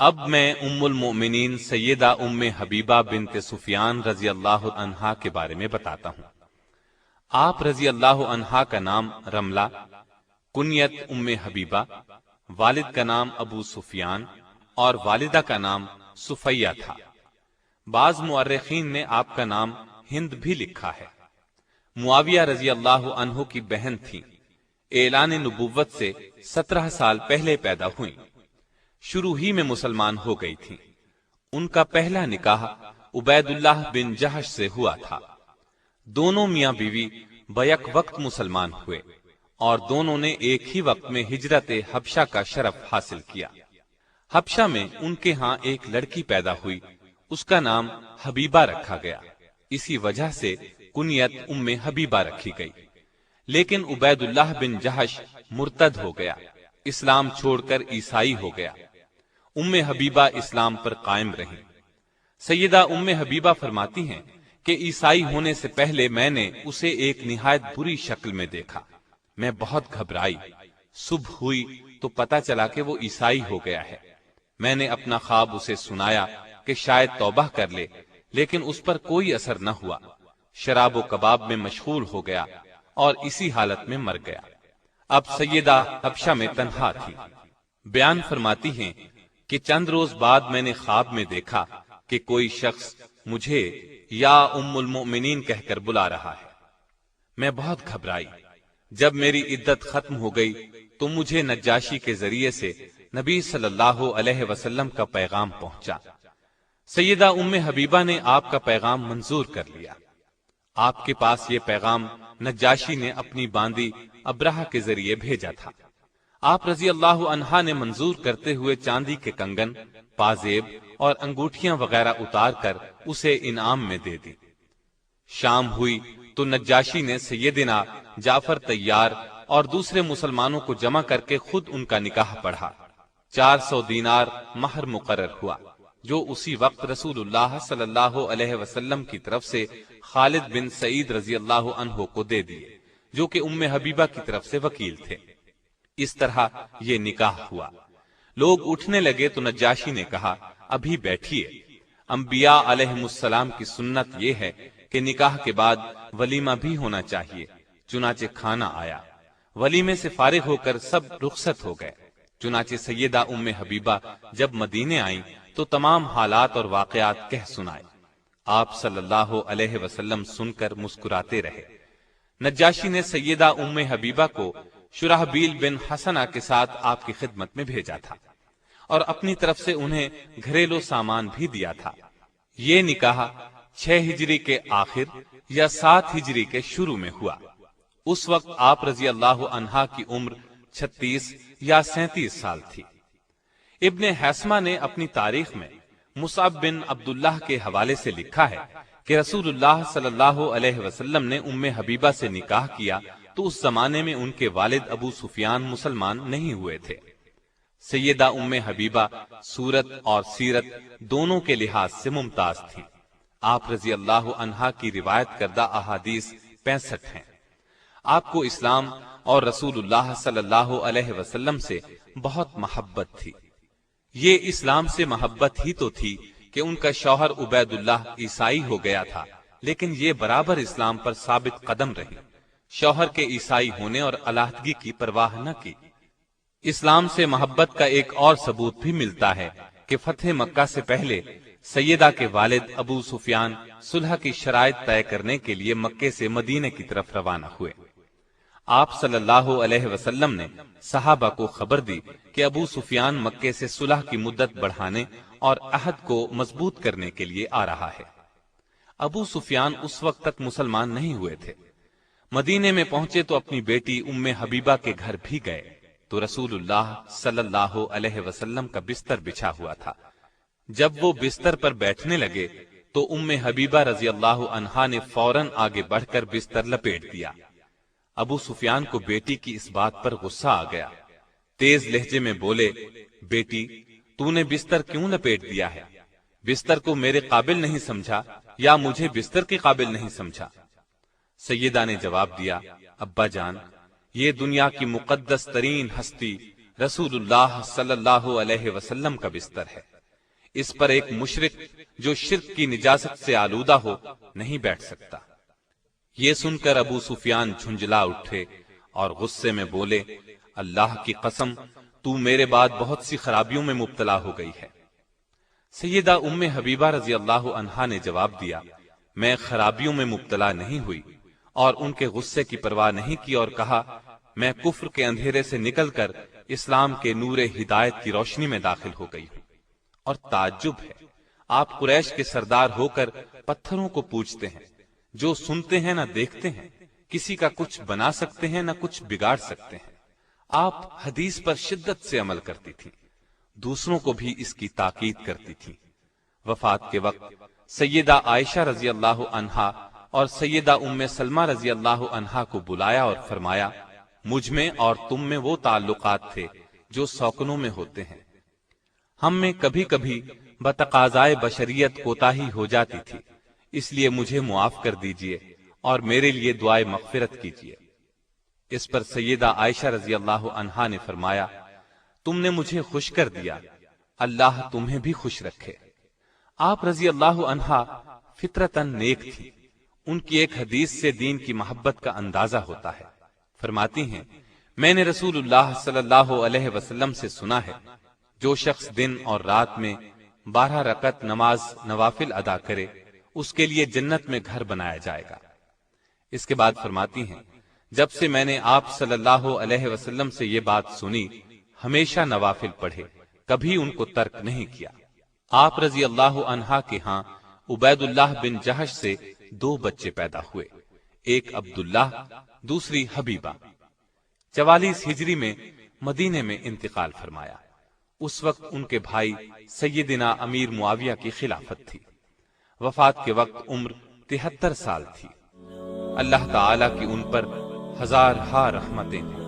اب میں ام المؤمنین سیدہ ام حبیبہ بنت سفیان رضی اللہ عنہا کے بارے میں بتاتا ہوں۔ آپ رضی اللہ عنہا کا نام رملہ، کنیت ام حبیبہ، والد کا نام ابو سفیان اور والدہ کا نام صفیہ تھا۔ بعض مورخین نے آپ کا نام ہند بھی لکھا ہے۔ معاویہ رضی اللہ عنہ کی بہن تھی، اعلان نبوت سے 17 سال پہلے پیدا ہوئیں، شروع ہی میں مسلمان ہو گئی تھیں۔ ان کا پہلا نکاح عبید اللہ بن جہش سے ہوا تھا۔ دونوں میاں بیوی بیک وقت مسلمان ہوئے اور دونوں نے ایک ہی وقت میں ہجرت حبشہ کا شرف حاصل کیا۔ حبشہ میں ان کے ہاں ایک لڑکی پیدا ہوئی، اس کا نام حبیبہ رکھا گیا، اسی وجہ سے کنیت ام حبیبہ رکھی گئی۔ لیکن عبید اللہ بن جہش مرتد ہو گیا، اسلام چھوڑ کر عیسائی ہو گیا۔ ام حبیبہ اسلام پر قائم رہیں۔ سیدہ ام حبیبہ فرماتی ہیں کہ عیسائی ہونے سے پہلے میں نے اسے ایک نہایت بری شکل میں دیکھا، میں بہت گھبرائی۔ صبح ہوئی تو پتہ چلا کہ وہ عیسائی ہو گیا ہے۔ میں نے اپنا خواب اسے سنایا کہ شاید توبہ کر لے، لیکن اس پر کوئی اثر نہ ہوا۔ شراب و کباب میں مشغول ہو گیا اور اسی حالت میں مر گیا۔ اب سیدہ حبشہ میں تنہا تھی۔ بیان فرماتی ہیں کہ چند روز بعد میں نے خواب میں دیکھا کہ کوئی شخص مجھے یا ام المؤمنین کہہ کر بلا رہا ہے۔ میں بہت گھبرائی۔ جب میری عدت ختم ہو گئی تو مجھے نجاشی کے ذریعے سے نبی صلی اللہ علیہ وسلم کا پیغام پہنچا۔ سیدہ ام حبیبہ نے آپ کا پیغام منظور کر لیا۔ آپ کے پاس یہ پیغام نجاشی نے اپنی باندی ابرہہ کے ذریعے بھیجا تھا۔ آپ رضی اللہ عنہا نے منظور کرتے ہوئے چاندی کے کنگن، پازیب اور انگوٹھیاں وغیرہ اتار کر اسے انعام میں دے دی۔ شام ہوئی تو نجاشی نے سیدنا جعفر طیار اور دوسرے مسلمانوں کو جمع کر کے خود ان کا نکاح پڑھا۔ 400 دینار مہر مقرر ہوا، جو اسی وقت رسول اللہ صلی اللہ علیہ وسلم کی طرف سے خالد بن سعید رضی اللہ عنہ کو دے دیے، جو کہ ام حبیبہ کی طرف سے وکیل تھے۔ اس طرح یہ نکاح ہوا۔ لوگ اٹھنے لگے تو نجاشی نے کہا، ابھی بیٹھیے، انبیاء علیہم السلام کی سنت یہ ہے کہ نکاح کے بعد ولیمہ بھی ہونا چاہیے۔ چنانچہ کھانا آیا، ولیمے سے فارغ ہو کر سب رخصت ہو گئے۔ چنانچہ سیدہ ام حبیبہ جب مدینے آئیں تو تمام حالات اور واقعات کہہ سنائے۔ آپ صلی اللہ علیہ وسلم سن کر مسکراتے رہے۔ نجاشی نے سیدہ ام حبیبہ کو شرحبیل بن حسنہ کے ساتھ آپ کی خدمت میں بھیجا تھا اور اپنی طرف سے انہیں گھریلو سامان بھی دیا تھا۔ یہ نکاح 6 ہجری کے آخر یا 7 ہجری کے شروع میں ہوا۔ اس وقت آپ رضی اللہ عنہا کی عمر 36 یا 37 سال تھی۔ ابن حیثمہ نے اپنی تاریخ میں مصعب بن عبداللہ کے حوالے سے لکھا ہے کہ رسول اللہ صلی اللہ علیہ وسلم نے ام حبیبہ سے نکاح کیا تو اس زمانے میں ان کے والد ابو سفیان مسلمان نہیں ہوئے تھے۔ سیدہ ام حبیبہ صورت اور سیرت دونوں کے لحاظ سے ممتاز تھیں۔ آپ رضی اللہ عنہا کی روایت کردہ احادیث 65 ہیں۔ آپ کو اسلام اور رسول اللہ صلی اللہ علیہ وسلم سے بہت محبت تھی۔ یہ اسلام سے محبت ہی تو تھی کہ ان کا شوہر عبید اللہ عیسائی ہو گیا تھا، لیکن یہ برابر اسلام پر ثابت قدم رہی، شوہر کے عیسائی ہونے اور علیحدگی کی پرواہ نہ کی۔ اسلام سے محبت کا ایک اور ثبوت بھی ملتا ہے کہ فتح مکہ سے پہلے سیدہ کے والد ابو سفیان صلح کی شرائط طے کرنے کے لیے مکے سے مدینے کی طرف روانہ ہوئے۔ آپ صلی اللہ علیہ وسلم نے صحابہ کو خبر دی کہ ابو سفیان مکے سے صلح کی مدت بڑھانے اور عہد کو مضبوط کرنے کے لیے آ رہا ہے۔ ابو سفیان اس وقت تک مسلمان نہیں ہوئے تھے۔ مدینے میں پہنچے تو اپنی بیٹی ام حبیبہ کے گھر بھی گئے تو رسول اللہ صلی اللہ علیہ وسلم کا بستر بچھا ہوا تھا۔ جب وہ بستر پر بیٹھنے لگے تو ام حبیبہ رضی اللہ عنہا نے فوراً آگے بڑھ کر بستر لپیٹ دیا۔ ابو سفیان کو بیٹی کی اس بات پر غصہ آ گیا۔ تیز لہجے میں بولے، بیٹی تو نے بستر کیوں لپیٹ دیا ہے؟ بستر کو میرے قابل نہیں سمجھا یا مجھے بستر کے قابل نہیں سمجھا؟ سیدہ نے جواب دیا، ابا جان، یہ دنیا کی مقدس ترین ہستی رسول اللہ صلی اللہ علیہ وسلم کا بستر ہے، اس پر ایک مشرک جو شرک کی نجاست سے آلودہ ہو نہیں بیٹھ سکتا۔ یہ سن کر ابو سفیان جھنجلا اٹھے اور غصے میں بولے، اللہ کی قسم، تو میرے بعد بہت سی خرابیوں میں مبتلا ہو گئی ہے۔ سیدہ ام حبیبہ رضی اللہ عنہا نے جواب دیا، میں خرابیوں میں مبتلا نہیں ہوئی، اور ان کے غصے کی پرواہ نہیں کی اور کہا، میں کفر کے اندھیرے سے نکل کر اسلام کے نور ہدایت کی روشنی میں داخل ہو گئی ہوں۔ اور تعجب ہے، آپ قریش کے سردار ہو کر پتھروں کو پوجتے ہیں، جو سنتے ہیں نہ دیکھتے ہیں، کسی کا کچھ بنا سکتے ہیں نہ کچھ بگاڑ سکتے ہیں۔ آپ حدیث پر شدت سے عمل کرتی تھی، دوسروں کو بھی اس کی تاکید کرتی تھی۔ وفات کے وقت سیدہ عائشہ رضی اللہ عنہا اور سیدہ ام سلمہ رضی اللہ عنہا کو بلایا اور فرمایا، مجھ میں اور تم میں وہ تعلقات تھے جو سوکنوں میں ہوتے ہیں، ہم میں کبھی کبھی بتقاضائے بشریت کوتاہی ہو جاتی تھی، اس لیے مجھے معاف کر دیجئے اور میرے لیے دعائے مغفرت کیجئے۔ اس پر سیدہ عائشہ رضی اللہ عنہا نے فرمایا، تم نے مجھے خوش کر دیا، اللہ تمہیں بھی خوش رکھے۔ آپ رضی اللہ عنہا فطرتاً نیک تھی، ان کی ایک حدیث سے دین کی محبت کا اندازہ ہوتا ہے۔ فرماتی ہیں، میں نے رسول اللہ صلی اللہ علیہ وسلم سے سنا ہے، جو شخص دن اور رات میں 12 رکعت نماز نوافل ادا کرے، اس کے لیے جنت میں گھر بنایا جائے گا۔ اس کے بعد فرماتی ہیں، جب سے میں نے آپ صلی اللہ علیہ وسلم سے یہ بات سنی، ہمیشہ نوافل پڑھے، کبھی ان کو ترک نہیں کیا۔ آپ رضی اللہ عنہا کے ہاں عبید اللہ بن جہش سے 2 بچے پیدا ہوئے، ایک عبداللہ، دوسری حبیبہ۔ 44 ہجری میں مدینے میں انتقال فرمایا۔ اس وقت ان کے بھائی سیدنا امیر معاویہ کی خلافت تھی۔ وفات کے وقت عمر 73 سال تھی۔ اللہ تعالی کی ان پر ہزارہا رحمتیں ہیں۔